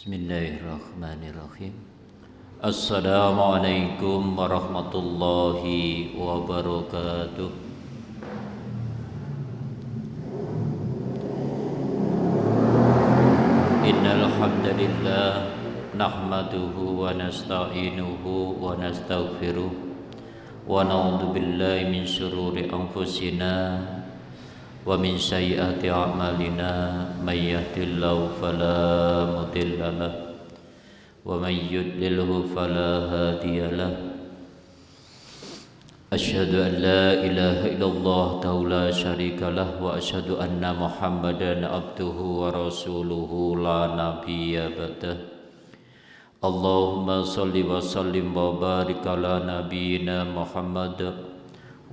Bismillahirrahmanirrahim. Assalamualaikum warahmatullahi wabarakatuh. Innal hamdalillah nahmaduhu wa nasta'inuhu wa nastaghfiruh wa na'udzu billahi min shururi anfusina wa min sayyiati a'malina may yahdihillahu fala mudilla lahu wa may yudlilhu fala hadiyalah. Asyhadu an la ilaha illallah la syarika lah wa asyhadu anna Muhammadan abduhu wa rasuluhu la nabiyya ba'dah. Allahumma shalli wa sallim wa barik ala nabiyyina Muhammad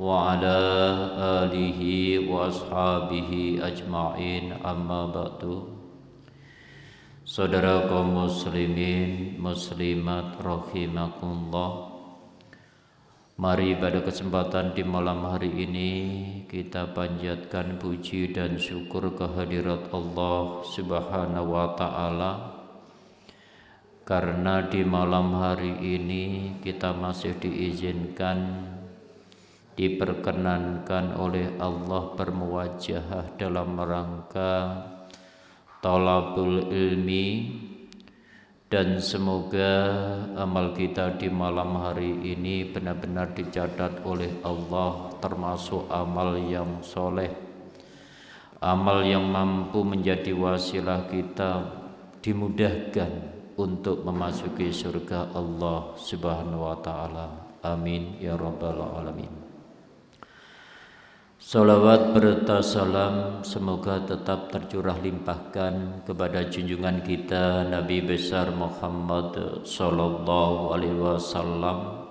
wa ala alihi wa ashabihi ajma'in, amma ba'du. Saudara kaum muslimin muslimat rahimakumullah, mari pada kesempatan di malam hari ini kita panjatkan puji dan syukur kehadirat Allah Subhanahu wa ta'ala, karena di malam hari ini kita masih diizinkan, diperkenankan oleh Allah bermuwajahah dalam rangka talabul ilmi, dan semoga amal kita di malam hari ini benar-benar dicatat oleh Allah termasuk amal yang soleh, amal yang mampu menjadi wasilah kita dimudahkan untuk memasuki surga Allah Subhanahu wa ta'ala. Amin ya rabbal alamin. Salawat berta salam semoga tetap tercurah limpahkan kepada junjungan kita Nabi besar Muhammad sallallahu alaihi wasallam.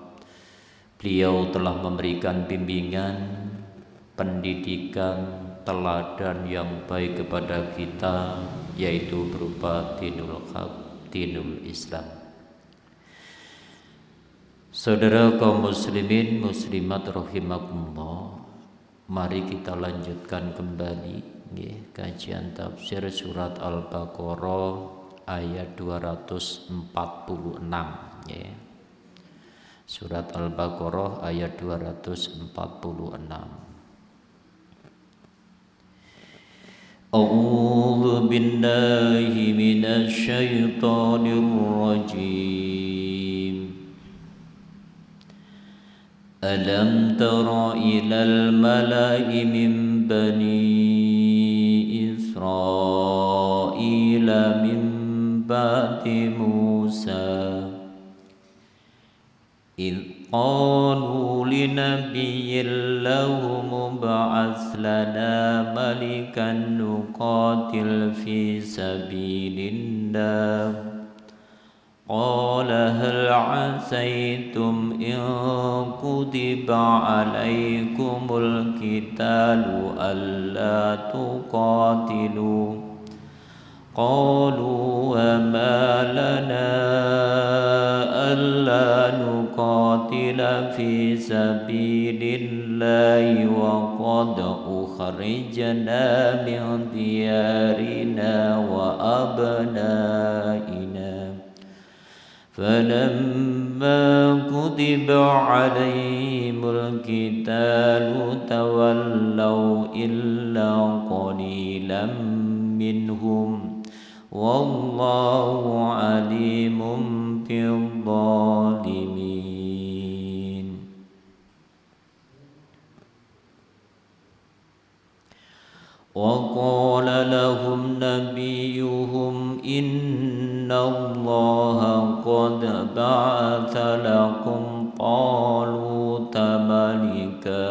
Beliau telah memberikan bimbingan, pendidikan, teladan yang baik kepada kita, yaitu berupa dinul haq, dinul Islam. Saudara kaum muslimin muslimat rahimakumullah, mari kita lanjutkan kembali kajian tafsir surat Al-Baqarah ayat 246 Surat Al-Baqarah ayat 246. A'udzu billahi minasy syaithanir rajim. Alam tara ilal mala'i min bani Israila min ba'di Musa idh qalu linabiyyin lahum ba'ath lana malikan nuqatil fi sabilillah. Qala hal 'asaytum in kutiba 'alaykumul qitalu alla tuqatilu. Qalu wa ma lana alla nuqatila fi sabilillahi wa qad ukhrijna min diyarina wa abnaina. فَلَمَّا كُتِبَ عَلَيْهِمُ الْقِتَالُ تَوَلَّوْا إِلَّا قَلِيلًا مِّنْهُمْ وَاللَّهُ عَلِيمٌ بِالظَّالِمِينَ. وَقَالَ لَهُمْ نَبِيُّهُمْ إِنَّ اللَّهَ قَدْ بَعَثَ لَكُمْ طَالُوتَ مَلِكًا.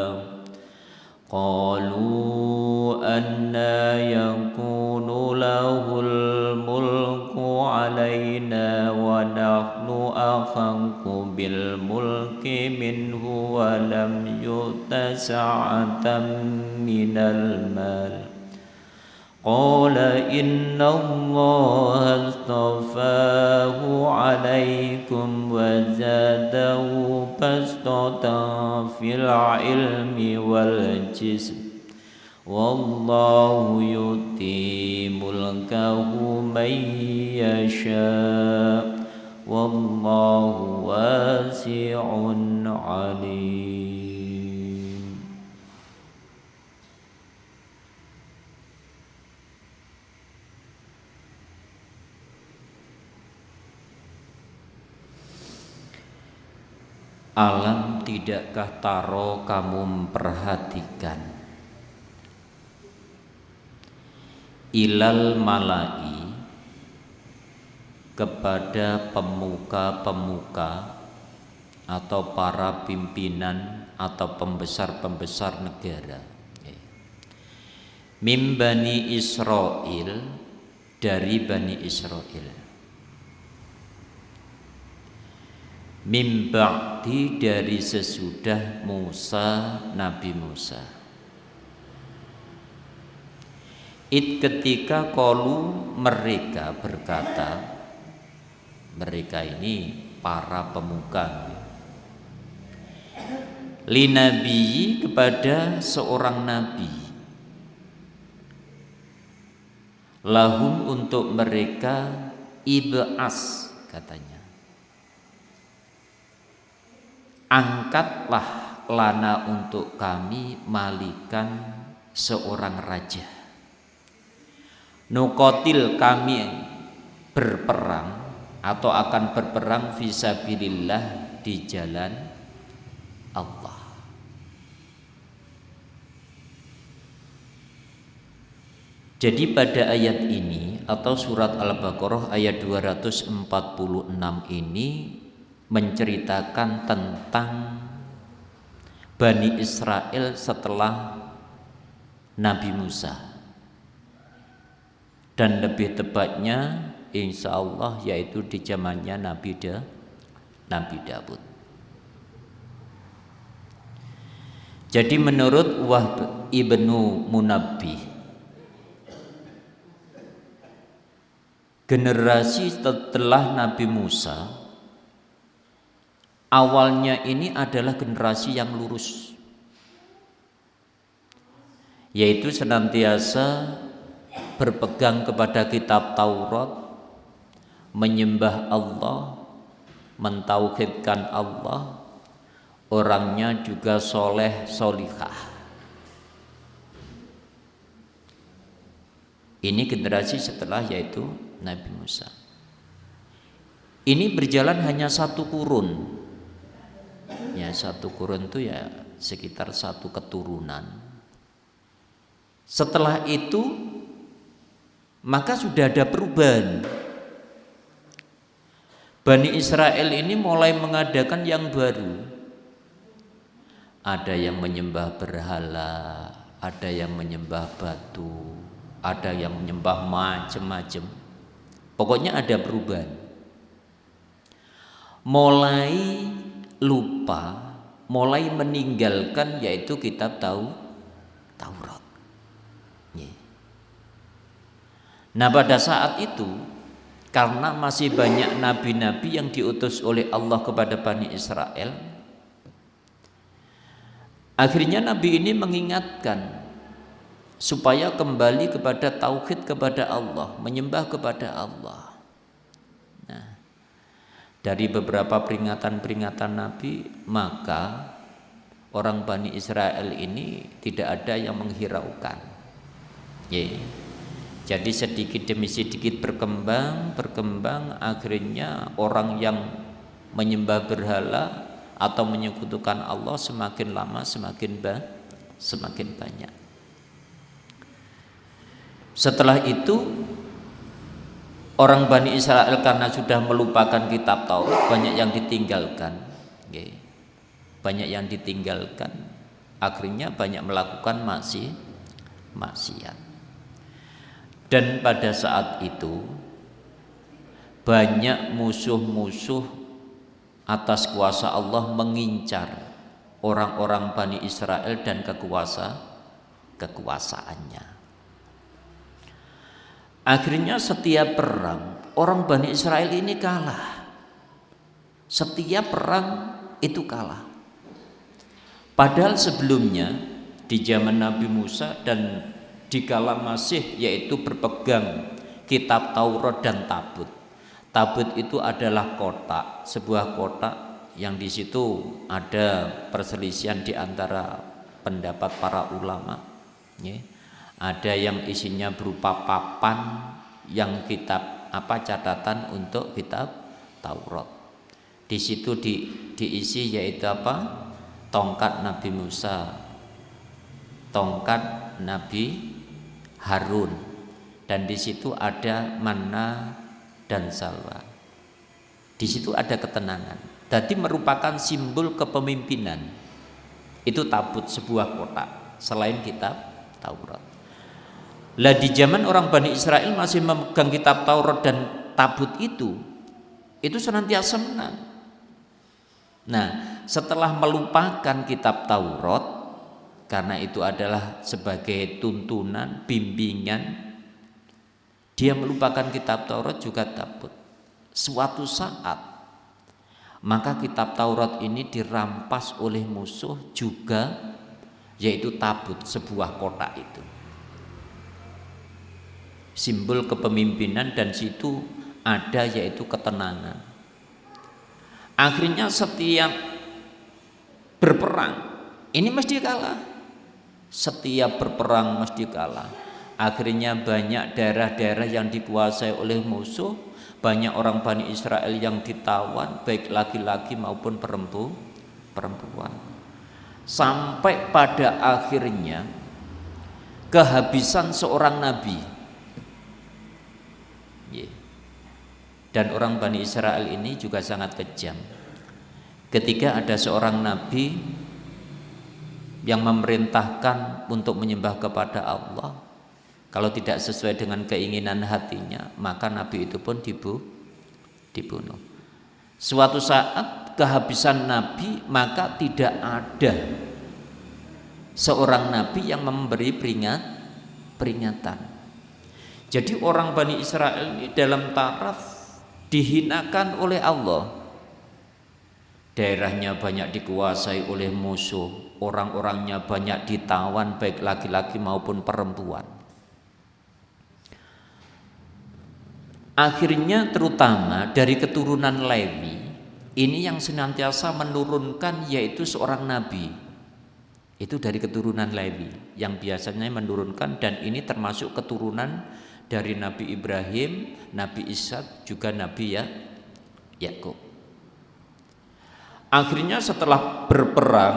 قَالُوا أَنَّىٰ يَكُونُ لَهُ الْمُلْكُ عَلَيْنَا وَنَحْنُ أَحَقُّ بِالْمُلْكِ مِنْهُ وَلَمْ يُؤْتَ سَعَةً مِّنَ الْمَالِ. قال إن الله اصطفاه عليكم وزاده بسطة في العلم والجسم wallahu yu'ti mulkahu man yasha wallahu wasi'un alim. Alam tidakkah taro kamu memperhatikan ilal malai kepada pemuka-pemuka atau para pimpinan atau pembesar-pembesar negara mim Bani Israil, dari Bani Israil, mim ba'di, dari sesudah Musa, Nabi Musa. Ketika qalu, mereka berkata, mereka ini para pemuka, li nabi, kepada seorang nabi, lahum, untuk mereka, ib'as, katanya, angkatlah lana, untuk kami, malikan, seorang raja, nukotil, kami berperang atau akan berperang fisabilillah, di jalan Allah. Jadi pada ayat ini atau surat Al-Baqarah ayat 246 ini menceritakan tentang Bani Israel setelah Nabi Musa, dan lebih tepatnya insya Allah yaitu di zamannya Nabi Daud. Jadi menurut Wahb ibnu Munabbih, generasi setelah Nabi Musa awalnya ini adalah generasi yang lurus, yaitu senantiasa berpegang kepada kitab Taurat, menyembah Allah, mentauhidkan Allah, orangnya juga soleh solihah. Ini generasi setelah yaitu Nabi Musa. Ini berjalan hanya satu kurun. Ya, satu kurun itu ya sekitar satu keturunan. Setelah itu maka sudah ada perubahan. Bani Israel ini mulai mengadakan yang baru. Ada yang menyembah berhala, ada yang menyembah batu, ada yang menyembah macam-macam. Pokoknya ada perubahan. Mulai lupa, mulai meninggalkan yaitu kitab Taurat. Nah pada saat itu karena masih banyak nabi-nabi yang diutus oleh Allah kepada Bani Israel, akhirnya nabi ini mengingatkan supaya kembali kepada tauhid kepada Allah, menyembah kepada Allah. Dari beberapa peringatan-peringatan Nabi, maka orang Bani Israel ini tidak ada yang menghiraukan. Jadi sedikit demi sedikit berkembang, akhirnya orang yang menyembah berhala atau menyekutukan Allah semakin lama semakin banyak. Setelah itu orang Bani Israel karena sudah melupakan kitab Taurat, banyak yang ditinggalkan, akhirnya banyak melakukan maksiat. Dan pada saat itu banyak musuh-musuh atas kuasa Allah mengincar orang-orang Bani Israel dan kekuasaannya. Akhirnya setiap perang orang Bani Israel ini kalah. Setiap perang itu kalah. Padahal sebelumnya di zaman Nabi Musa dan dikala masih yaitu berpegang kitab Taurat dan tabut. Tabut itu adalah kotak, sebuah kotak yang di situ ada perselisihan di antara pendapat para ulama. Ada yang isinya berupa papan yang kitab catatan untuk kitab Taurat. Di situ diisi yaitu tongkat Nabi Musa, tongkat Nabi Harun, dan di situ ada manna dan salwa. Di situ ada ketenangan. Jadi merupakan simbol kepemimpinan. Itu tabut, sebuah kotak selain kitab Taurat. Lah di zaman orang Bani Israel masih memegang kitab Taurat dan tabut itu senantiasa menang. Nah, setelah melupakan kitab Taurat, karena itu adalah sebagai tuntunan, bimbingan, dia melupakan kitab Taurat juga tabut. Suatu saat maka kitab Taurat ini dirampas oleh musuh juga, yaitu tabut, sebuah kotak itu. Simbol kepemimpinan, dan situ ada yaitu ketenangan. Akhirnya setiap berperang ini mesti kalah. Setiap berperang mesti kalah. Akhirnya banyak daerah-daerah yang dikuasai oleh musuh, banyak orang Bani Israel yang ditawan, baik laki-laki maupun perempuan. Sampai pada akhirnya kehabisan seorang nabi. Dan orang Bani Israel ini juga sangat kejam. Ketika ada seorang nabi yang memerintahkan untuk menyembah kepada Allah, kalau tidak sesuai dengan keinginan hatinya, maka nabi itu pun dibunuh. Suatu saat kehabisan nabi, maka tidak ada seorang nabi yang memberi peringatan. Jadi orang Bani Israel ini dalam taraf dihinakan oleh Allah. Daerahnya banyak dikuasai oleh musuh, orang-orangnya banyak ditawan, baik laki-laki maupun perempuan. Akhirnya terutama dari keturunan Lewi ini yang senantiasa menurunkan yaitu seorang nabi. Itu dari keturunan Lewi yang biasanya menurunkan, dan ini termasuk keturunan dari Nabi Ibrahim, Nabi Ishak, juga Nabi Yakub. Akhirnya setelah berperang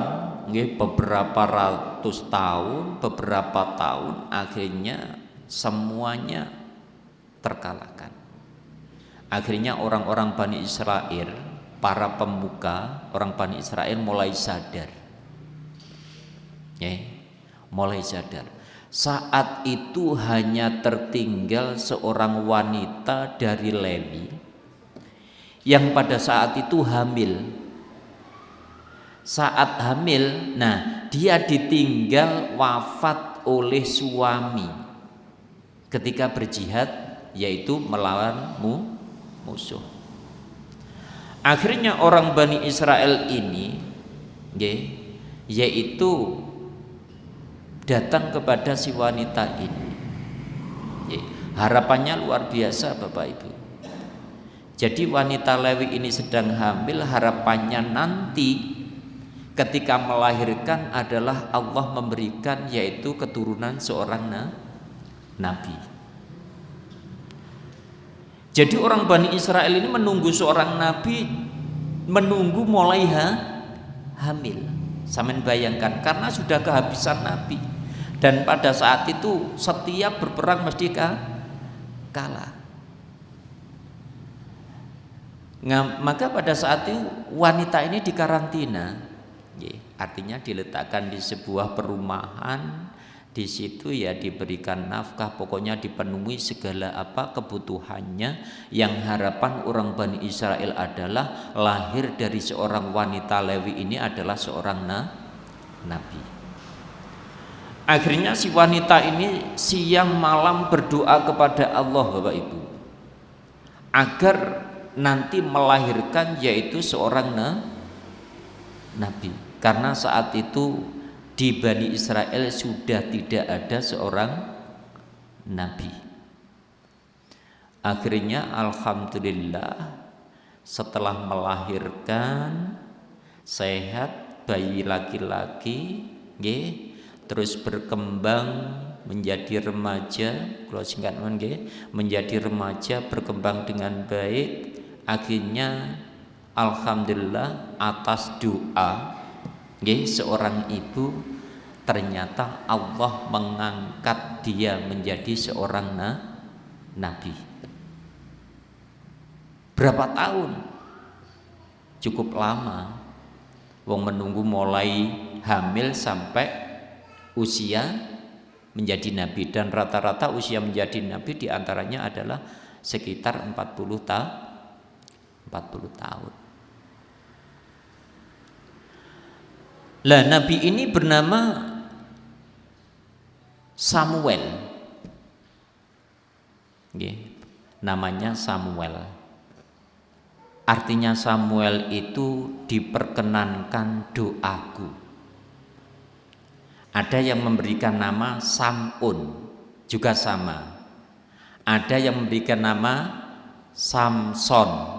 beberapa ratus tahun, beberapa tahun, akhirnya semuanya terkalahkan. Akhirnya orang-orang Bani Israel, para pemuka orang Bani Israel mulai sadar. Mulai sadar. Saat itu hanya tertinggal seorang wanita dari Lewi yang pada saat itu hamil. Saat hamil, dia ditinggal wafat oleh suami ketika berjihad, yaitu melawan musuh. Akhirnya orang Bani Israel ini yaitu datang kepada si wanita ini. Harapannya luar biasa Bapak Ibu. Jadi wanita Lewi ini sedang hamil, harapannya nanti ketika melahirkan adalah Allah memberikan yaitu keturunan seorang nabi. Jadi orang Bani Israel ini menunggu seorang nabi, menunggu mulai hamil. Sampeyan bayangkan, karena sudah kehabisan nabi. Dan pada saat itu setiap berperang mesti kalah. Maka pada saat itu wanita ini dikarantina, artinya diletakkan di sebuah perumahan. Di situ diberikan nafkah, pokoknya dipenuhi segala kebutuhannya. Yang harapan orang Bani Israel adalah lahir dari seorang wanita Lewi ini adalah seorang nabi. Akhirnya si wanita ini siang malam berdoa kepada Allah Bapak Ibu, agar nanti melahirkan yaitu seorang nabi. Karena saat itu di Bani Israel sudah tidak ada seorang nabi. Akhirnya alhamdulillah setelah melahirkan sehat bayi laki-laki, terus berkembang menjadi remaja, kalau singkat menjadi remaja, berkembang dengan baik. Akhirnya alhamdulillah atas doa seorang ibu, ternyata Allah mengangkat dia menjadi seorang nabi. Berapa tahun? Cukup lama. Wong menunggu mulai hamil sampai usia menjadi nabi, dan rata-rata usia menjadi nabi diantaranya adalah sekitar 40 tahun. Lah nabi ini bernama Samuel. Namanya Samuel. Artinya Samuel itu diperkenankan doaku. Ada yang memberikan nama Samun, juga sama. Ada yang memberikan nama Samson.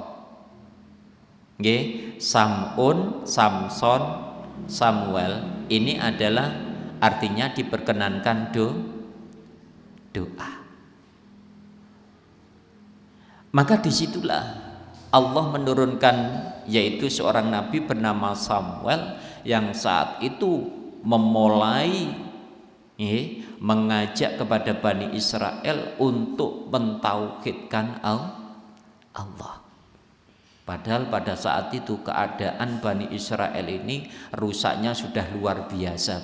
Samun, Samson, Samuel. Ini adalah artinya diperkenankan doa. Maka disitulah Allah menurunkan yaitu seorang nabi bernama Samuel yang saat itu memulai mengajak kepada Bani Israel untuk mentauhidkan Allah. Padahal pada saat itu keadaan Bani Israel ini rusaknya sudah luar biasa,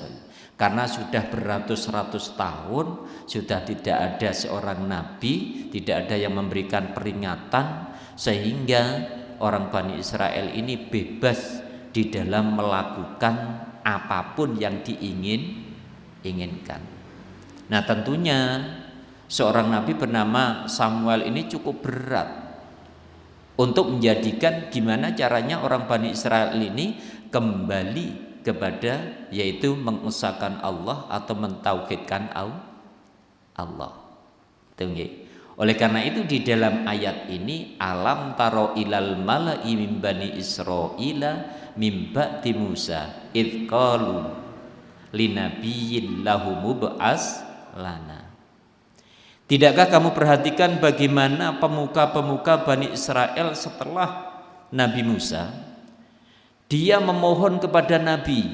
karena sudah beratus-ratus tahun sudah tidak ada seorang nabi, tidak ada yang memberikan peringatan, sehingga orang Bani Israel ini bebas di dalam melakukan apapun yang diinginkan. Nah tentunya seorang nabi bernama Samuel ini cukup berat untuk menjadikan gimana caranya orang Bani Israel ini kembali kepada yaitu mengesahkan Allah atau mentauhidkan Allah. Tunggu. Oleh karena itu di dalam ayat ini alam taro ilal mala'i min bani Israila min ba'di Musa id qalu linabiyyin lahum mub'as lana. Tidakkah kamu perhatikan bagaimana pemuka-pemuka Bani Israel setelah Nabi Musa, dia memohon kepada nabi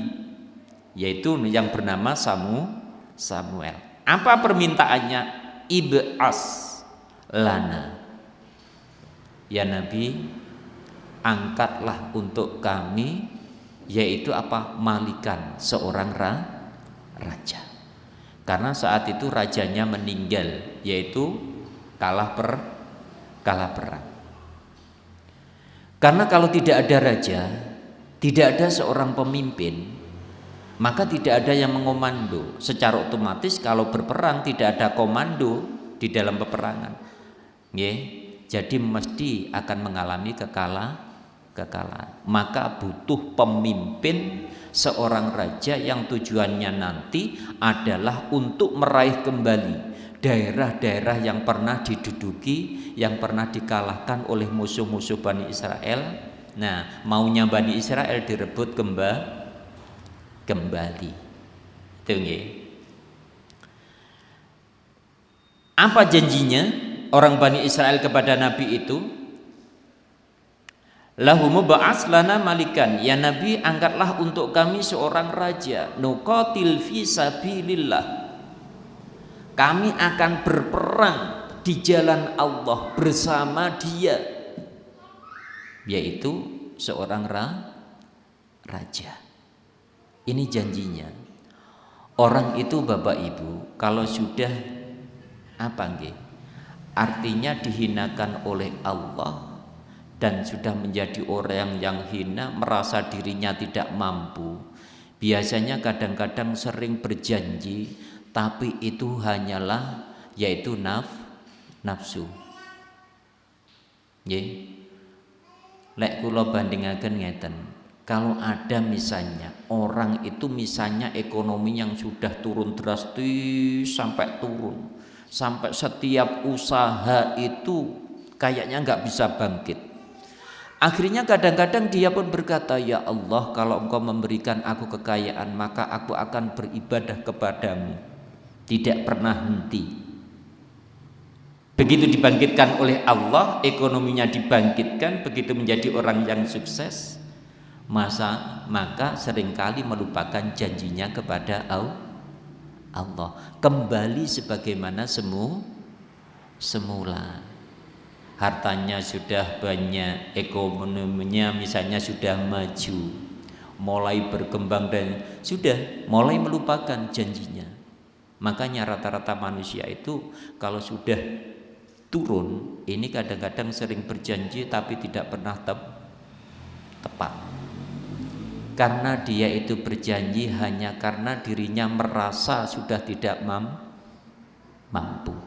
yaitu yang bernama Samuel. Apa permintaannya? Ib'as lana, ya Nabi, angkatlah untuk kami yaitu apa? Malikan, seorang raja. Karena saat itu rajanya meninggal, yaitu kalah perang. Karena kalau tidak ada raja, tidak ada seorang pemimpin, maka tidak ada yang mengomando. Secara otomatis kalau berperang tidak ada komando di dalam peperangan. Jadi mesti akan mengalami kekalahan. Maka butuh pemimpin, seorang raja yang tujuannya nanti adalah untuk meraih kembali daerah-daerah yang pernah diduduki, yang pernah dikalahkan oleh musuh-musuh Bani Israel. Nah, maunya Bani Israel direbut kembali. Itu apa janjinya orang Bani Israel kepada Nabi itu? Lahumu ba'as lana malikan, ya Nabi, angkatlah untuk kami seorang raja, nuqatil fi sabilillah, kami akan berperang di jalan Allah bersama dia, yaitu seorang raja. Ini janjinya. Orang itu Bapak Ibu kalau sudah artinya dihinakan oleh Allah dan sudah menjadi orang yang hina, merasa dirinya tidak mampu, biasanya kadang-kadang sering berjanji, tapi itu hanyalah yaitu nafsu. Nggih. Lek kula bandingaken ngeten, Kalau ada misalnya orang itu misalnya ekonomi yang sudah turun drastis sampai setiap usaha itu kayaknya nggak bisa bangkit. Akhirnya kadang-kadang dia pun berkata, ya Allah, kalau Engkau memberikan aku kekayaan maka aku akan beribadah kepadamu tidak pernah henti. Begitu dibangkitkan oleh Allah, ekonominya dibangkitkan, begitu menjadi orang yang sukses, maka seringkali melupakan janjinya kepada Allah, kembali sebagaimana semula. Hartanya sudah banyak, ekonominya misalnya sudah maju, mulai berkembang dan sudah mulai melupakan janjinya. Makanya rata-rata manusia itu kalau sudah turun, ini kadang-kadang sering berjanji tapi tidak pernah tepat. Karena dia itu berjanji hanya karena dirinya merasa sudah tidak mampu.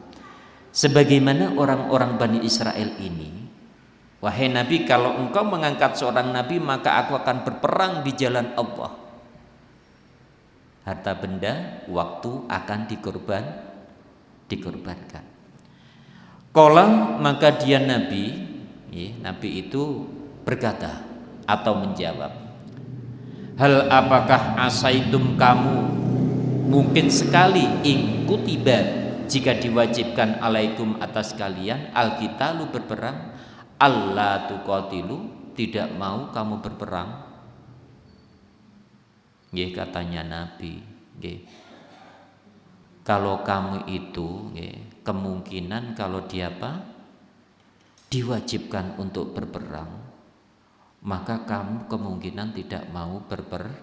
Sebagaimana orang-orang Bani Israel ini, wahai Nabi, kalau engkau mengangkat seorang Nabi maka aku akan berperang di jalan Allah. Harta benda, waktu akan dikorbankan. Qala, maka dia Nabi itu berkata atau menjawab, hal apakah asaitum kamu mungkin sekali in kutiba jika diwajibkan alaikum atas kalian alqitalu berperang, alla tuqatilu tidak mau kamu berperang. Nggih, katanya Nabi, nggih, kalau kamu itu kemungkinan kalau dia diwajibkan untuk berperang, maka kamu kemungkinan tidak mau berperang.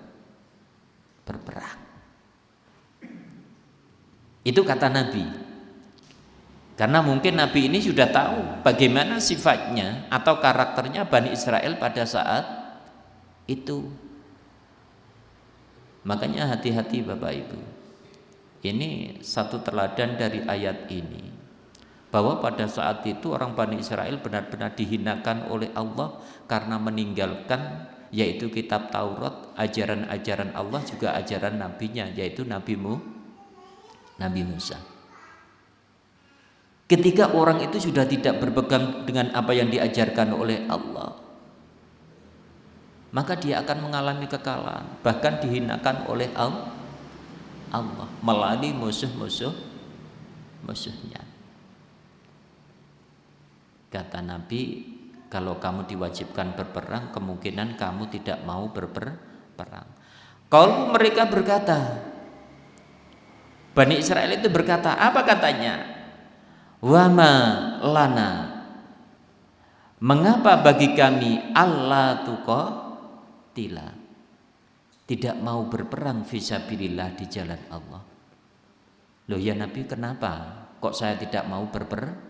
Itu kata Nabi. Karena mungkin Nabi ini sudah tahu bagaimana sifatnya atau karakternya Bani Israel pada saat itu. Makanya hati-hati Bapak Ibu. Ini satu teladan dari ayat ini, bahwa pada saat itu orang Bani Israel benar-benar dihinakan oleh Allah karena meninggalkan yaitu kitab Taurat, ajaran-ajaran Allah, juga ajaran nabinya yaitu Nabi Musa. Ketika orang itu sudah tidak berpegang dengan apa yang diajarkan oleh Allah, maka dia akan mengalami kekalahan, bahkan dihinakan oleh Allah melalui musuhnya. Kata Nabi, kalau kamu diwajibkan berperang, kemungkinan kamu tidak mau berperang. Kalau mereka berkata, Bani Israel itu berkata, apa katanya? Wama lana, mengapa bagi kami Allah tuqatila, tidak mau berperang fisabilillah di jalan Allah. Loh ya Nabi, kenapa kok saya tidak mau berperang?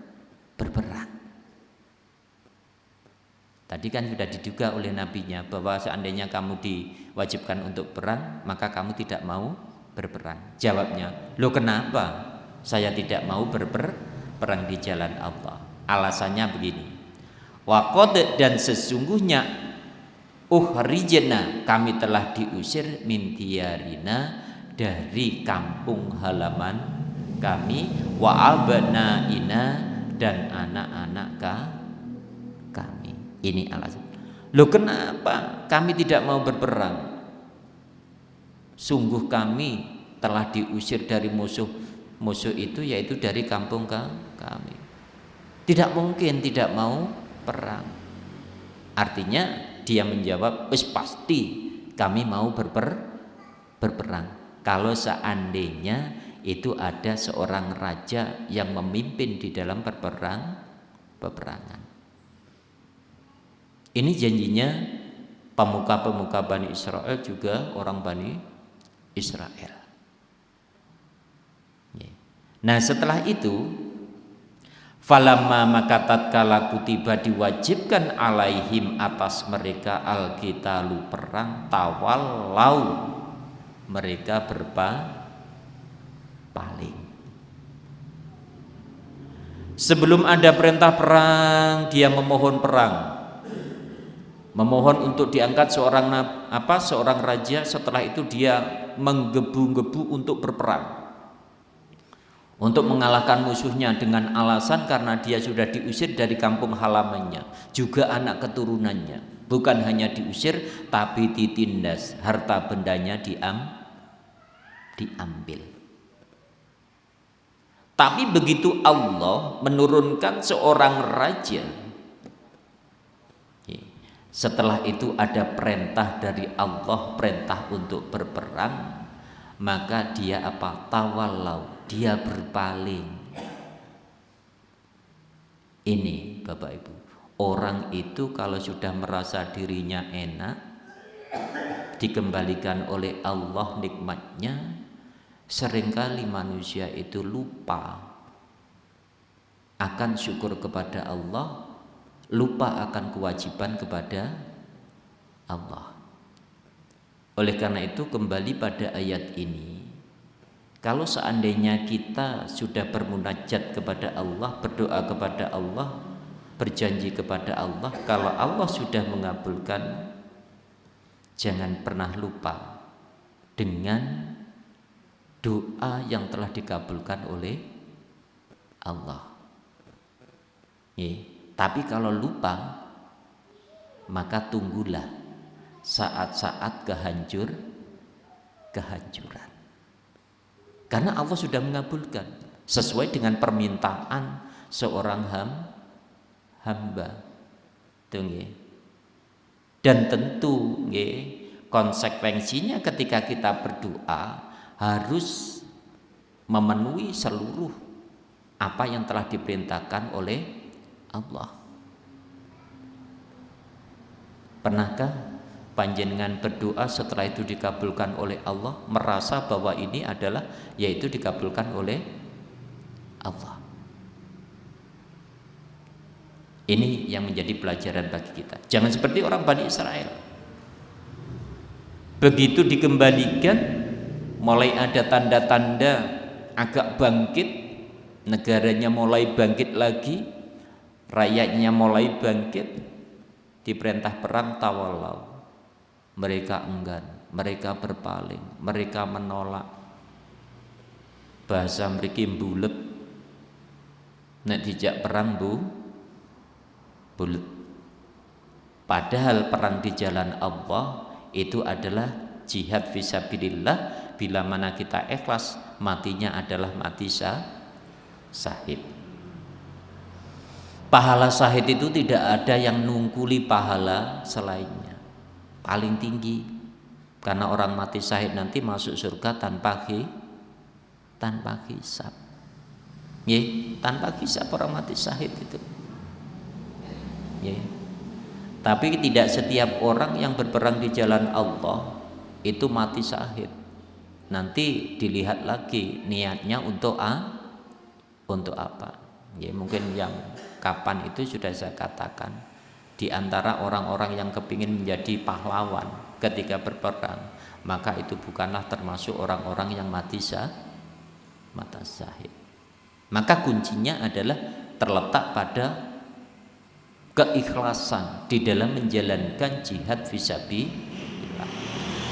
Tadi kan sudah diduga oleh nabinya bahwa seandainya kamu diwajibkan untuk perang, maka kamu tidak mau berperang. Jawabnya, loh kenapa saya tidak mau berperang di jalan Allah? Alasannya begini, waqad, dan sesungguhnya ukhrijna, kami telah diusir min diyarina, dari kampung halaman kami, wa abnaina, dan anak-anak kami. Ini alasan. Loh kenapa kami tidak mau berperang? Sungguh kami telah diusir dari musuh itu, yaitu dari kampung kami. Tidak mungkin tidak mau perang. Artinya dia menjawab, wis pasti kami mau berperang. Kalau seandainya itu ada seorang raja yang memimpin di dalam peperangan. Ini janjinya pemuka-pemuka Bani Israel, juga orang Bani Israel. Nah setelah itu, falamma, maka tatkala kutiba diwajibkan alaihim atas mereka alqitalu perang, tawallau, mereka berpaling. Sebelum ada perintah perang dia memohon perang. memohon untuk diangkat seorang raja, setelah itu dia menggebu-gebu untuk berperang, untuk mengalahkan musuhnya dengan alasan karena dia sudah diusir dari kampung halamannya, juga anak keturunannya. Bukan hanya diusir, tapi ditindas, harta bendanya diambil. Tapi begitu Allah menurunkan seorang raja, setelah itu ada perintah dari Allah, perintah untuk berperang, maka dia tawallau, dia berpaling. Ini Bapak Ibu, orang itu kalau sudah merasa dirinya enak, dikembalikan oleh Allah nikmatnya, seringkali manusia itu lupa akan syukur kepada Allah, lupa akan kewajiban kepada Allah. Oleh karena itu kembali pada ayat ini, kalau seandainya kita sudah bermunajat kepada Allah, berdoa kepada Allah, berjanji kepada Allah, kalau Allah sudah mengabulkan, jangan pernah lupa dengan doa yang telah dikabulkan oleh Allah. Tapi kalau lupa, maka tunggulah saat-saat kehancuran. Karena Allah sudah mengabulkan sesuai dengan permintaan seorang hamba. Dan tentu konsekuensinya ketika kita berdoa harus memenuhi seluruh apa yang telah diperintahkan oleh Allah. Pernahkah panjenengan berdoa setelah itu dikabulkan oleh Allah, merasa bahwa ini adalah yaitu dikabulkan oleh Allah? Ini yang menjadi pelajaran bagi kita. Jangan seperti orang Bani Israel. Begitu dikembalikan, mulai ada tanda-tanda agak bangkit, negaranya mulai bangkit lagi, rakyatnya mulai bangkit, diperintah perang tawallau. Mereka enggan, mereka berpaling, mereka menolak. Bahasa mriki mbulet, nek dijak perang bulet. Padahal perang di jalan Allah itu adalah jihad fisabilillah. Bila mana kita ikhlas, matinya adalah mati syahid. Pahala syahid itu tidak ada yang nungkuli pahala selainnya, paling tinggi. Karena orang mati syahid nanti masuk surga tanpa hisab. Tanpa hisab orang mati syahid itu. Tapi tidak setiap orang yang berperang di jalan Allah itu mati syahid. Nanti dilihat lagi niatnya untuk apa. Mungkin yang kapan itu sudah saya katakan, di antara orang-orang yang kepingin menjadi pahlawan ketika berperang, maka itu bukanlah termasuk orang-orang yang mati syahid. Maka kuncinya adalah terletak pada keikhlasan di dalam menjalankan jihad fisabilillah.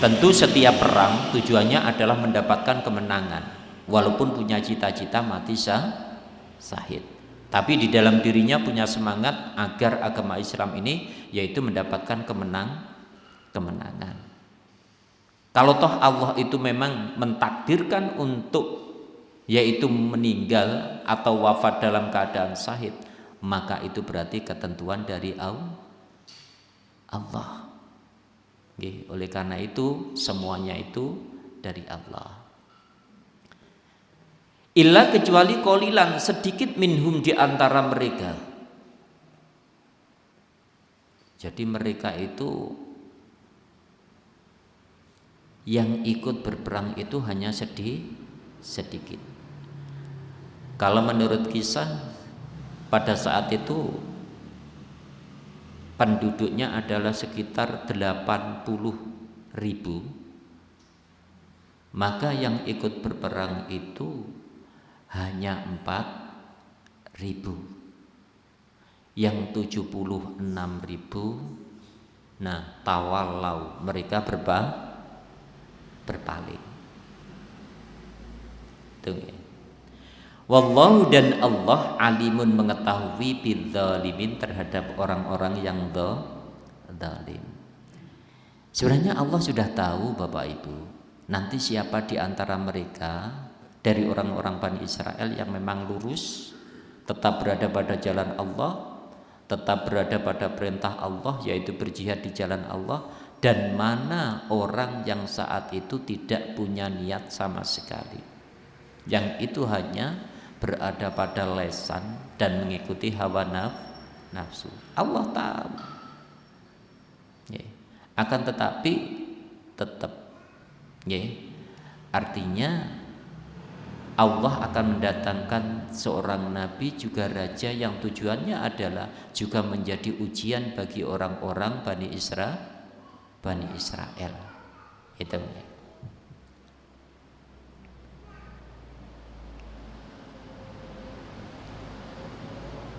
Tentu setiap perang tujuannya adalah mendapatkan kemenangan, walaupun punya cita-cita mati syahid. Tapi di dalam dirinya punya semangat agar agama Islam ini yaitu mendapatkan kemenangan. Kalau toh Allah itu memang mentakdirkan untuk yaitu meninggal atau wafat dalam keadaan syahid, maka itu berarti ketentuan dari Allah. Oleh karena itu semuanya itu dari Allah. Illa kecuali qolilan, sedikit minhum di antara mereka. Jadi mereka itu yang ikut berperang itu hanya sedikit. Kalau menurut kisah pada saat itu penduduknya adalah sekitar 80.000, maka yang ikut berperang itu hanya 4.000. Yang 76.000 Nah, tawallau, mereka berpaling. Tunggu. Wallahu, dan Allah alimun, mengetahui bidzalimin, terhadap orang-orang yang zalim. Sebenarnya Allah sudah tahu Bapak Ibu, nanti siapa di antara mereka dari orang-orang Bani Israel yang memang lurus, tetap berada pada jalan Allah, tetap berada pada perintah Allah, yaitu berjihad di jalan Allah, dan mana orang yang saat itu tidak punya niat sama sekali, yang itu hanya berada pada lesan dan mengikuti hawa nafsu. Allah tahu. Akan tetapi tetap, artinya Allah akan mendatangkan seorang nabi juga raja yang tujuannya adalah juga menjadi ujian bagi orang-orang Bani Israel. Itu.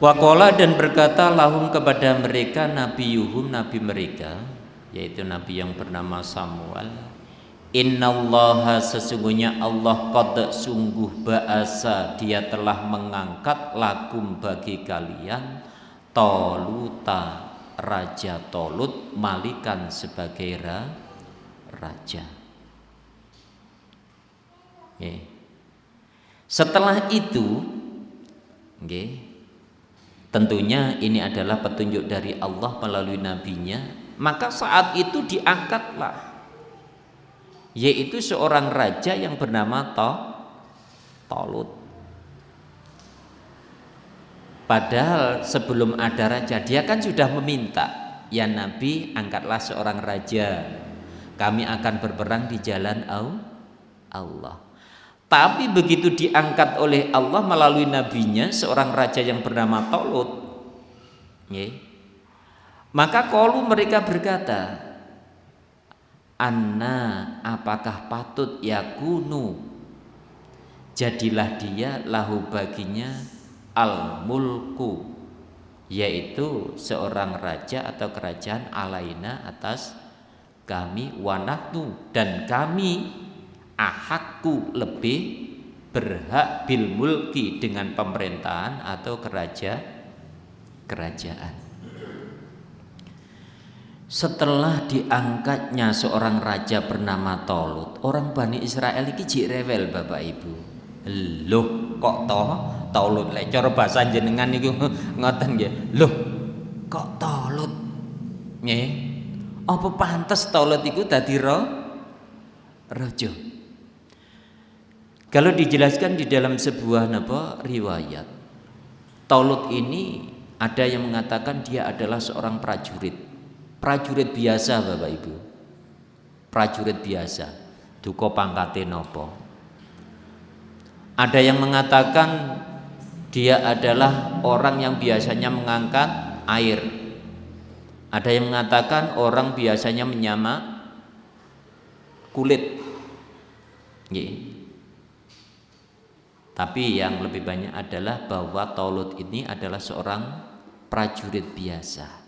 Waqala, dan berkata lahum, kepada mereka, nabiyuhum, nabi mereka, yaitu nabi yang bernama Samuel, innallaha, sesungguhnya Allah, qad, sungguh, ba'asa, dia telah mengangkat, lakum, bagi kalian, Toluta, raja Tolut, malikan, sebagai raja. Setelah itu, tentunya ini adalah petunjuk dari Allah melalui nabinya. Maka saat itu diangkatlah, yaitu seorang raja yang bernama Tolut. Padahal sebelum ada raja, dia kan sudah meminta, ya Nabi, angkatlah seorang raja, kami akan berperang di jalan Allah. Tapi begitu diangkat oleh Allah melalui nabinya, seorang raja yang bernama Tolut, maka qalu, mereka berkata, anna, apakah patut, yakunu, jadilah dia, lahu, baginya, al-mulku, yaitu seorang raja atau kerajaan, alaina, atas kami, wanahnu, dan kami, ahakku, lebih berhak, bil mulki, dengan pemerintahan atau kerajaan. Setelah diangkatnya seorang raja bernama Tolut, orang Bani Israel ini jik rewel Bapak Ibu. Loh, kok Tolut, lek cara bahasa jenengan niku ngoten nggih. Loh, kok Tolut? Nggih. Apa pantes Tolut iku dadi raja? Kalau dijelaskan di dalam sebuah riwayat, Tolut ini ada yang mengatakan dia adalah seorang prajurit biasa Bapak Ibu, prajurit biasa, duka pangkate nopo. Ada yang mengatakan dia adalah orang yang biasanya mengangkat air. Ada yang mengatakan orang biasanya menyamak kulit. Tapi yang lebih banyak adalah bahwa Tolut ini adalah seorang prajurit biasa.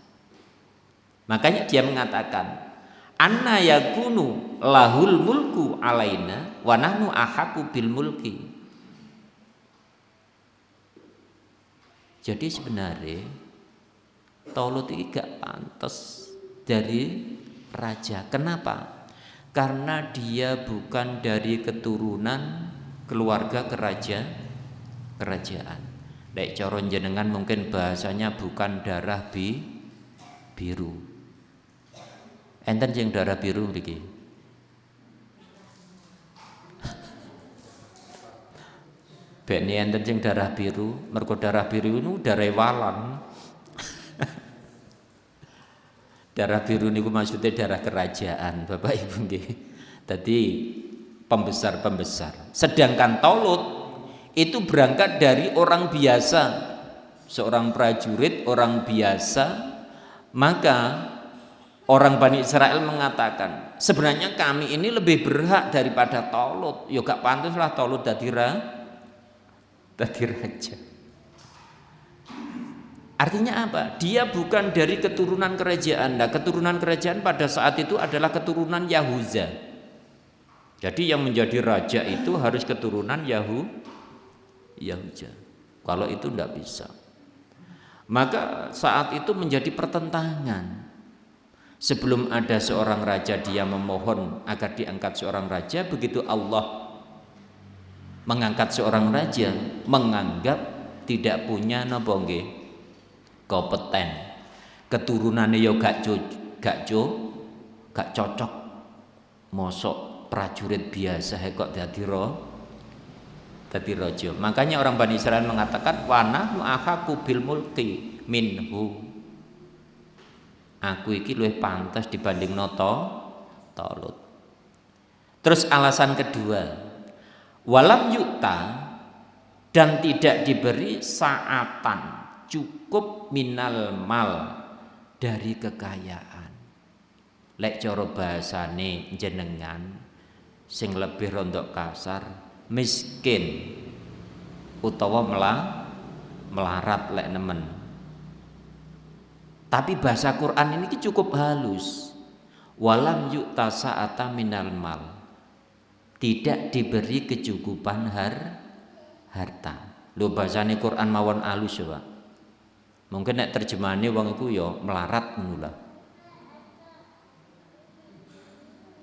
Makanya dia mengatakan, anna yakunu lahul mulku alaina wa nahnu ahaku bil mulki. Jadi sebenarnya Tolut ini gak pantas dari raja. Kenapa? Karena dia bukan dari keturunan keluarga kerajaan. Lek coron jenengan mungkin bahasanya bukan darah biru. Enten yang darah biru niki. Beni enten yang darah biru, mergo darah biru itu darah walan. Darah biru niku maksudnya darah kerajaan, Bapak Ibu nggih. Tadi pembesar. Sedangkan Tolut itu berangkat dari orang biasa, seorang prajurit, orang biasa. Maka orang Bani Israel mengatakan, sebenarnya kami ini lebih berhak daripada Tolut. Ya gak pantaslah Tolut dadi raja. Artinya apa? Dia bukan dari keturunan kerajaan. Nah, keturunan kerajaan pada saat itu adalah keturunan Yahuza. Jadi yang menjadi raja itu harus keturunan Yahuza. Kalau itu tidak bisa. Maka saat itu menjadi pertentangan. Sebelum ada seorang raja dia memohon agar diangkat seorang raja, begitu Allah mengangkat seorang raja, menganggap tidak punya napa nggih kompeten. Keturunannya ya gak cocok. Mosok prajurit biasa kok dadi raja. Makanya orang Bani Israil mengatakan wana akhaku bil mulki minhu. Aku iki luwih pantas dibanding Talut. Terus alasan kedua, walam yuta, dan tidak diberi saatan cukup minal mal, dari kekayaan. Lek cara bahasane jenengan sing lebih rondok kasar, miskin utawa melarat lek nemen. Tapi bahasa Quran ini cukup halus. Walam yu'ta sa'ata minal mal, tidak diberi kecukupan harta. Lho bahasane Quran mawon halus ya, Pak. Mungkin nek terjemahane wong iku ya melarat ngono lah.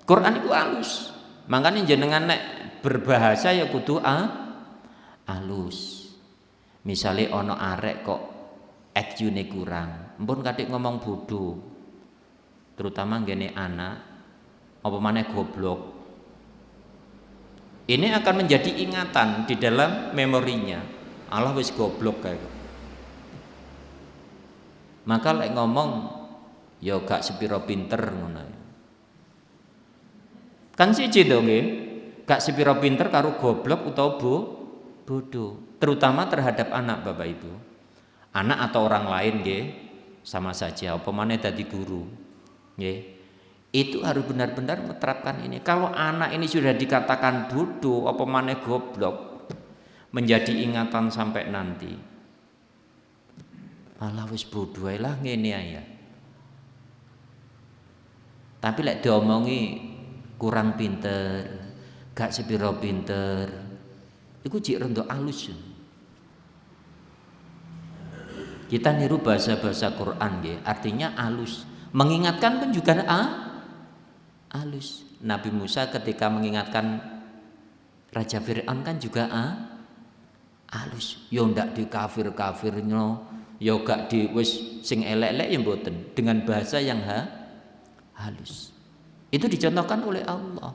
Quran itu halus. Makanya jenengan nek berbahasa ya kudu halus. Misale ana arek kok IQ-ne kurang, mpun katik ngomong bodoh. Terutama ngene anak apa maneh goblok. Ini akan menjadi ingatan di dalam memorinya. Allah wis goblok kayak. Maka lek ngomong ya gak sepiro pinter ngono. Kan siji to nggih, gak sepiro pinter karo goblok utawa bodoh, terutama terhadap anak Bapak Ibu. Anak atau orang lain nggih sama saja, apa maneh dadi guru. Nggih. Itu harus benar-benar menerapkan ini. Kalau anak ini sudah dikatakan bodoh, apa maneh goblok, menjadi ingatan sampai nanti. Alah wis bodoh ae lah ngene ae. Tapi lek diomongi kurang pinter, gak sepiro pinter, iku jek rada alus. Kita niru bahasa-bahasa Quran ya, artinya alus. Mengingatkan pun juga alus. Nabi Musa ketika mengingatkan Raja Fir'aun kan juga alus. Yo ndak di kafir-kafirnya, yo gak di wis sing elek-elek ya mboten, dengan bahasa yang halus. Itu dicontohkan oleh Allah.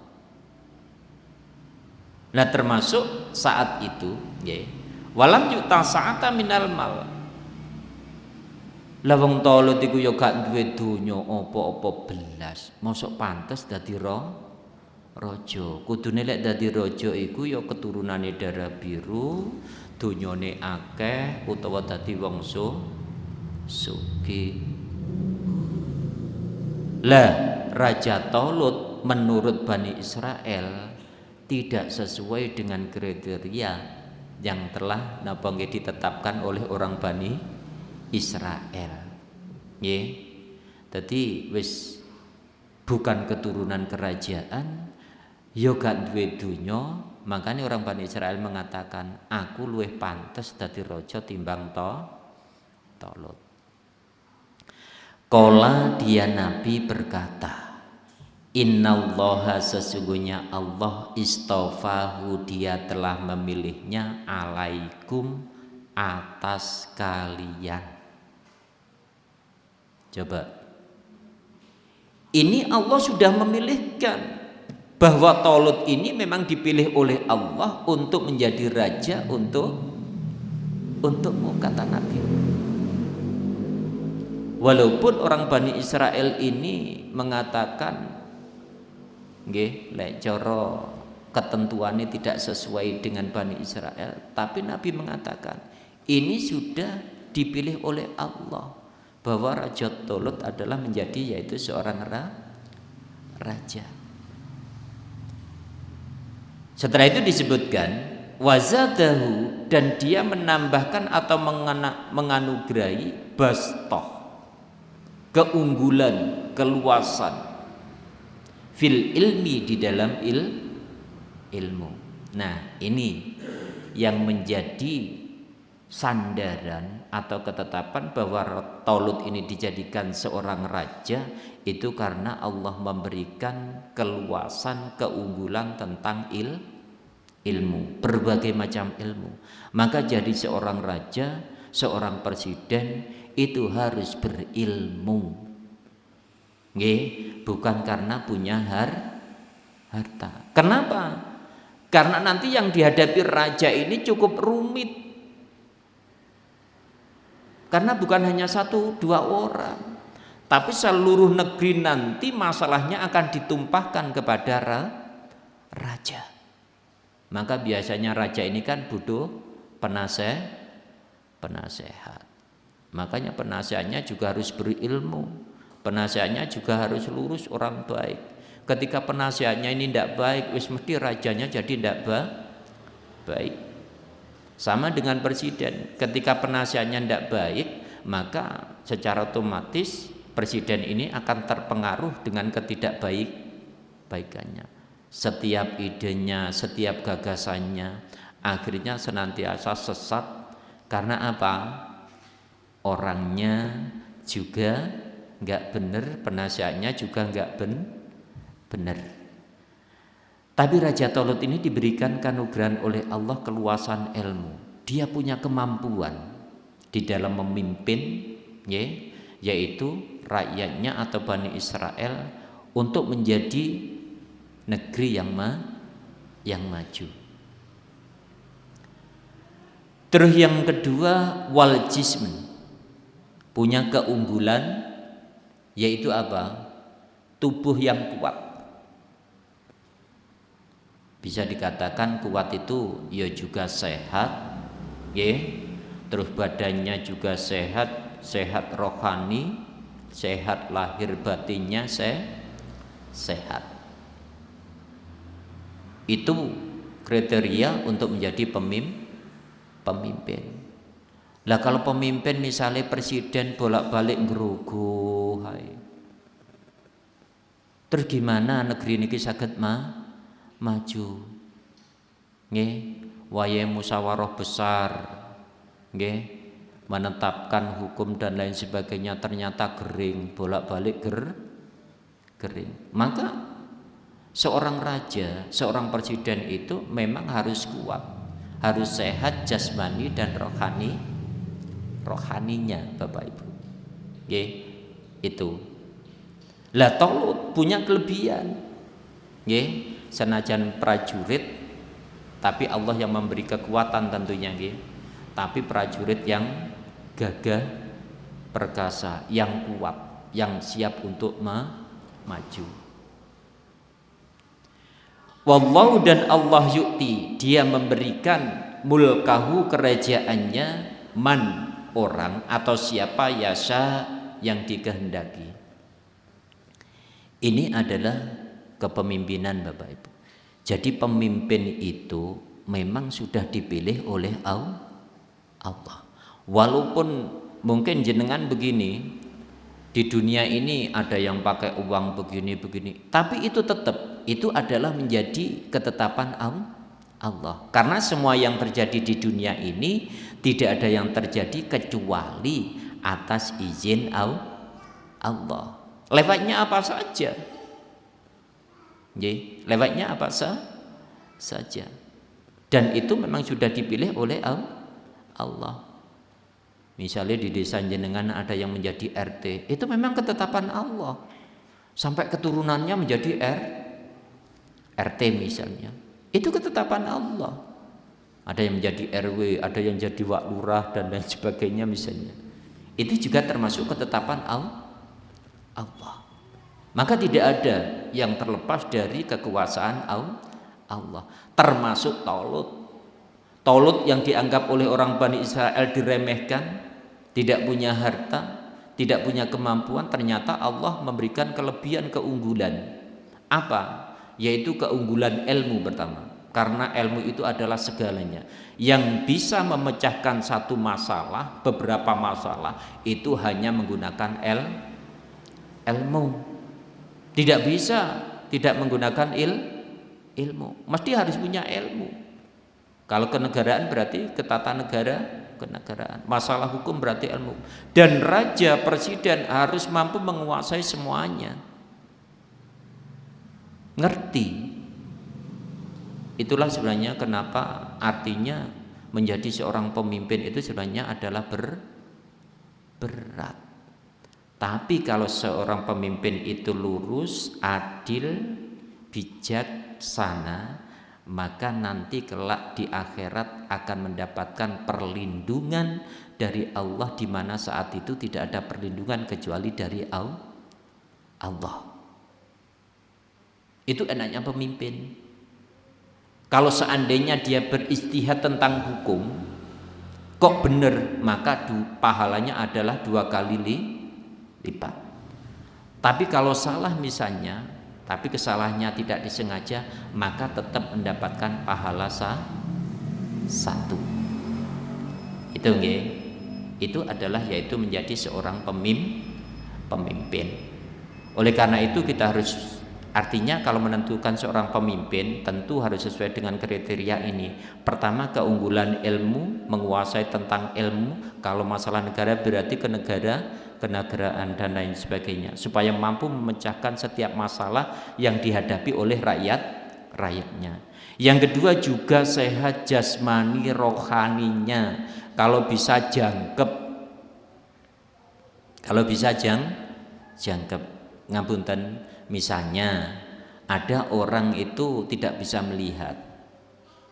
Nah termasuk saat itu ya, walam yu'ta sa'ata minal mal. Lah wong Talut iku ya gak duwe donya apa-apa belas, mosok pantes dadi raja. Kudune lek dadi raja iku ya keturunane darah biru, donyane akeh utawa dadi wong sugih. Lah Raja Talut menurut Bani Israel tidak sesuai dengan kriteria yang telah ditetapkan oleh orang Bani Israel. Nggih. Dadi wis bukan keturunan kerajaan, ya gak duwe donya, makanya orang Bani Israel mengatakan, aku luwih pantes dadi raja timbang Talut. Qala dia Nabi berkata, innallaha sesungguhnya Allah istafahu dia telah memilihnya alaikum atas kalian. Coba, ini Allah sudah memilihkan bahwa Talut ini memang dipilih oleh Allah untuk menjadi raja untukmu, kata Nabi. Walaupun orang Bani Israel ini mengatakan nggih lek cara ketentuannya tidak sesuai dengan Bani Israel, tapi Nabi mengatakan ini sudah dipilih oleh Allah bahwa Raja Talut adalah menjadi yaitu seorang raja. Setelah itu disebutkan wazadahu, dan dia menambahkan atau menganugerahi bastoh, keunggulan, keluasan, fil ilmi, di dalam ilmu. Nah, ini yang menjadi sandaran atau ketetapan bahwa Talut ini dijadikan seorang raja itu karena Allah memberikan keluasan, keunggulan tentang ilmu, berbagai macam ilmu. Maka jadi seorang raja, seorang presiden itu harus berilmu. Bukan karena punya harta. Kenapa? Karena nanti yang dihadapi raja ini cukup rumit. Karena bukan hanya 1-2 orang, tapi seluruh negeri nanti masalahnya akan ditumpahkan kepada raja. Maka biasanya raja ini kan butuh penasehat. Makanya penasehatnya juga harus berilmu. Penasehatnya juga harus lurus, orang baik. Ketika penasehatnya ini tidak baik, mesti rajanya jadi tidak baik. Sama dengan presiden, ketika penasehatnya tidak baik, maka secara otomatis presiden ini akan terpengaruh dengan ketidakbaikannya. Setiap idenya, setiap gagasannya akhirnya senantiasa sesat. Karena apa? Orangnya juga nggak benar, penasehatnya juga nggak benar. Tapi Raja Talut ini diberikan kanugrahan oleh Allah keluasan ilmu. Dia punya kemampuan di dalam memimpin, yaitu rakyatnya atau Bani Israel untuk menjadi negeri yang maju. Terus yang kedua, wal jism, punya keunggulan, yaitu apa? Tubuh yang kuat. Bisa dikatakan kuat itu ya juga sehat, terus badannya juga sehat rohani, sehat lahir batinnya sehat. Itu kriteria untuk menjadi pemimpin. Lah kalau pemimpin misalnya presiden bolak-balik ngerugu, terus gimana negeri ini saged maju? Wayahe musyawarah besar, menetapkan hukum dan lain sebagainya, ternyata kering, bolak-balik kering. Maka seorang raja, seorang presiden itu memang harus kuat, harus sehat jasmani dan rohaninya, Bapak Ibu. Itu. Lah Talut punya kelebihan. Senajan prajurit, tapi Allah yang memberi kekuatan tentunya, tapi prajurit yang gagah perkasa, yang kuat, yang siap untuk maju. Wallahu, dan Allah yu'ti, dia memberikan mulkahu, kerajaannya, man, orang atau siapa, yasha, yang dikehendaki. Ini adalah kepemimpinan, Bapak Ibu. Jadi pemimpin itu memang sudah dipilih oleh Allah. Walaupun mungkin jenengan begini, di dunia ini ada yang pakai uang begini, tapi itu tetap, itu adalah menjadi ketetapan Allah. Karena semua yang terjadi di dunia ini tidak ada yang terjadi kecuali atas izin Allah. Lewatnya apa saja? Lewatnya apa saja. Dan itu memang sudah dipilih oleh Allah. Misalnya di desa jenengan ada yang menjadi RT, itu memang ketetapan Allah. Sampai keturunannya menjadi RT misalnya, itu ketetapan Allah. Ada yang menjadi RW, ada yang jadi wak lurah dan lain sebagainya misalnya. Itu juga termasuk ketetapan Allah. Maka tidak ada yang terlepas dari kekuasaan Allah. Termasuk Talut. Talut yang dianggap oleh orang Bani Israel diremehkan, tidak punya harta, tidak punya kemampuan, ternyata Allah memberikan kelebihan, keunggulan. Apa? Yaitu keunggulan ilmu pertama. karena ilmu itu adalah segalanya. Yang bisa memecahkan satu masalah, beberapa masalah itu hanya menggunakan ilmu. Tidak bisa tidak menggunakan ilmu. Mesti harus punya ilmu. Kalau kenegaraan berarti kenegaraan. Masalah hukum berarti ilmu. Dan raja, presiden harus mampu menguasai semuanya. Ngerti. Itulah sebenarnya kenapa artinya menjadi seorang pemimpin itu sebenarnya adalah berat. Tapi kalau seorang pemimpin itu lurus, adil, bijaksana, maka nanti kelak di akhirat akan mendapatkan perlindungan dari Allah, di mana saat itu tidak ada perlindungan kecuali dari Allah. Itu enaknya pemimpin. Kalau seandainya dia beristihad tentang hukum kok benar, maka pahalanya adalah 2 kali lipat. Tapi kalau salah misalnya, tapi kesalahannya tidak disengaja, maka tetap mendapatkan pahala 1. Itu nggih. Itu adalah yaitu menjadi seorang pemimpin. Oleh karena itu kita harus, artinya kalau menentukan seorang pemimpin tentu harus sesuai dengan kriteria ini. Pertama, keunggulan ilmu, menguasai tentang ilmu. Kalau masalah negara berarti kenegaraan dan lain sebagainya, supaya mampu memecahkan setiap masalah yang dihadapi oleh rakyatnya. Yang kedua juga sehat jasmani rohaninya. Kalau bisa jangkep. Ngapunten. Misalnya ada orang itu tidak bisa melihat.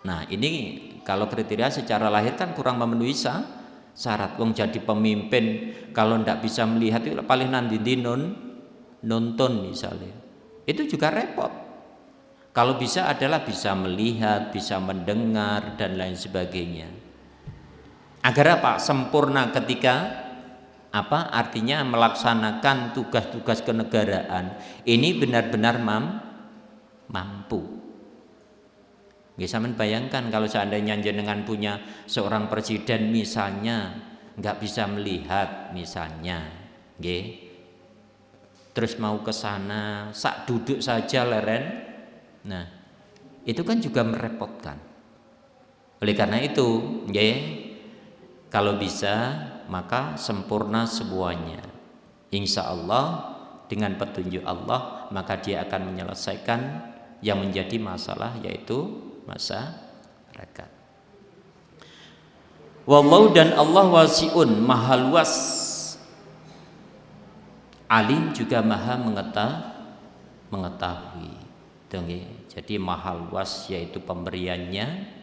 Nah ini kalau kriteria secara lahir kan kurang memenuhi syarat. Wong jadi pemimpin kalau tidak bisa melihat itu paling nanti nonton misalnya. Itu juga repot. Kalau bisa adalah bisa melihat, bisa mendengar dan lain sebagainya. Agar apa? Sempurna ketika artinya melaksanakan tugas-tugas kenegaraan ini benar-benar mampu. Bisa bayangkan kalau seandainya jenengan punya seorang presiden misalnya nggak bisa melihat misalnya, terus mau ke sana sak duduk saja leren, nah itu kan juga merepotkan. Oleh karena itu, kalau bisa maka sempurna semuanya. Insya Allah dengan petunjuk Allah maka dia akan menyelesaikan yang menjadi masalah, yaitu masyarakat. Wallahu, dan Allah wasi'un, maha luas, alim juga maha mengetahui. Jadi maha luas yaitu pemberiannya.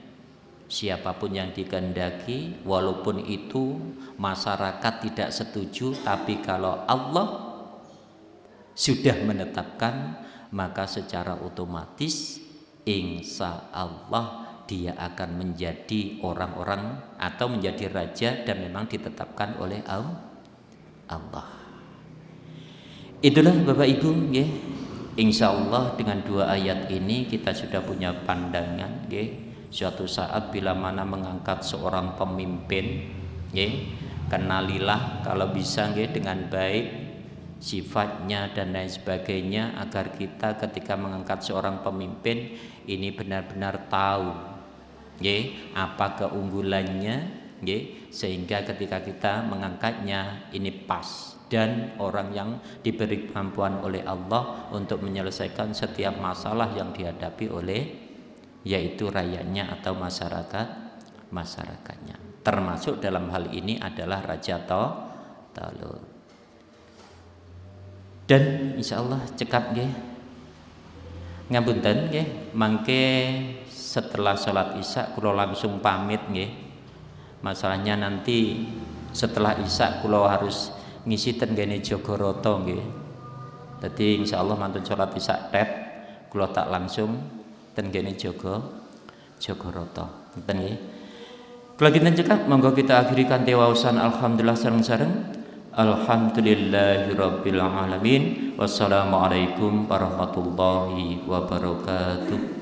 Siapapun yang dikehendaki, walaupun itu masyarakat tidak setuju, tapi kalau Allah sudah menetapkan maka secara otomatis insya Allah dia akan menjadi orang-orang atau menjadi raja dan memang ditetapkan oleh Allah. Itulah Bapak Ibu, insya Allah dengan 2 ayat ini kita sudah punya pandangan. Suatu saat bila mana mengangkat seorang pemimpin, kenalilah kalau bisa dengan baik sifatnya dan lain sebagainya, agar kita ketika mengangkat seorang pemimpin ini benar-benar tahu apa keunggulannya, sehingga ketika kita mengangkatnya ini pas dan orang yang diberi kemampuan oleh Allah untuk menyelesaikan setiap masalah yang dihadapi oleh yaitu rakyatnya atau masyarakatnya. Termasuk dalam hal ini adalah Raja Talut. Dan insya Allah cekap ngapunten mangke setelah sholat isya kula langsung pamit Masalahnya nanti setelah isya kula harus ngisi ten gene Jogoroto Jadi insya Allah mantun sholat isya kula tak langsung ten kene Jogoroto. Ngeten nggih. Kula kinten cekap monggo kita akhiri kanthi waosan alhamdulillah sareng-sareng. Alhamdulillahirabbil alamin. Wassalamualaikum warahmatullahi wabarakatuh.